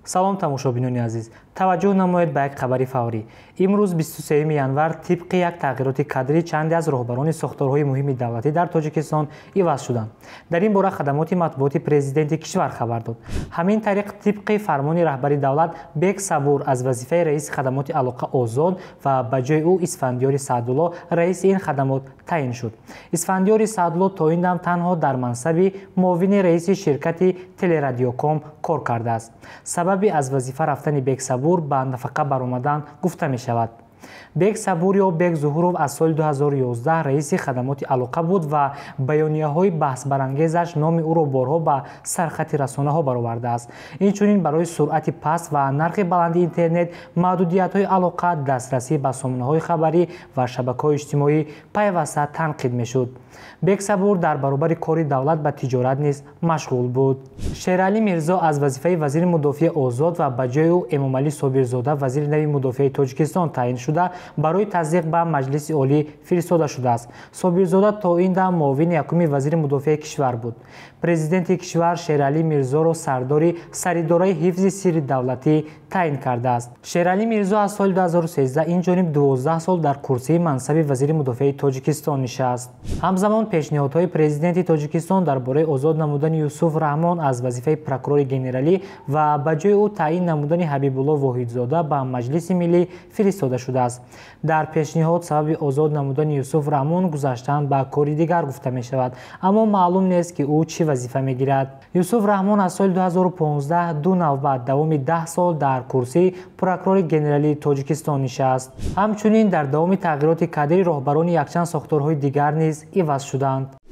салом тамошобинони азиз, таваҷҷӯҳ намоед ба як хабари фаврӣ. имрӯз 23 январ тибқи як тағйироти кадрӣ чанде аз роҳбарони сохторҳои муҳими давлатӣ дар Тоҷикистон иваз шуданд. Дар ин бора хадамоти матбуоти президенти кишвар хабар дод. ҳамин тариқ тибқи фармони раҳбари давлат Бек Сабур аз вазифаи раиси хадамоти алоқа озод ва ба ҷои ӯ Исфандиёри Саъдулло раиси ин хадамот таъин шуд. Исфандиёри Саъдулло то ин дам танҳо дар мансаби муовини раиси ширкати Телерадиоком кор кардааст. Сабаби аз вазифа рафтани Бек Сабур ба нафақа баромадан гуфта мешавад. Бек Сабур ё Бек Зуҳуров аз соли 2011 раиси хадамоти алоқа буд ва баёнияҳои баҳсбарангезаш номи ӯро борҳо ба сархати расонаҳо баровардааст. Инчунин барои суръати паст ва нархи баланди интернет, маҳдудиятҳои алоқа, дастрасӣ ба сомонаҳои хабарӣ ва шабакаҳои иҷтимоӣ пайваста танқид мешуд. Бек Сабур дар баробари кори давлат ба тиҷорат низ машғул буд. Шералӣ Мирзо аз вазифаи вазири мудофиаи озод ва ба ҷои ӯ Эмомалӣ Собирзода вазири нави мудофиаи Тоҷикистон таъин шуда барои тасдиқ ба Маҷлиси олӣ фиристода шудааст. Собирзода то ин дам муовини якуми вазири мудофиаи кишвар буд. Президенти кишвар Шералӣ Мирзоро сардори саридораи ҳифзи сирри давлатӣ таъин кардааст. Шералӣ Мирзо аз соли 2013 инҷониб 12 сол дар курсии мансаби вазири мудофиаи Тоҷикистон нишаст. ҳамзамон пешниҳодҳои президенти Тоҷикистон дар бораи озод намудани Юсуф Раҳмон аз вазифаи прокурори генералӣ ва ба ҷои ӯ таъин намудани Ҳабибулло Воҳидзода ба Маҷлиси миллӣ фиристода шудааст. Дар пешниҳод сабаби озод намудани Юсуф Раҳмон гузаштан ба кори дигар гуфта мешавад, аммо маълум нест ки ӯ чӣ вазифа мегирад. Юсуф Раҳмон аз соли 2015 ду навбат давоми 10 сол дар курсии прокурори генералии Тоҷикистон нишаст. ҳамчунин дар давоми тағйироти кадри роҳбарони якчанд сохторҳои дигар низ иваз шуданд.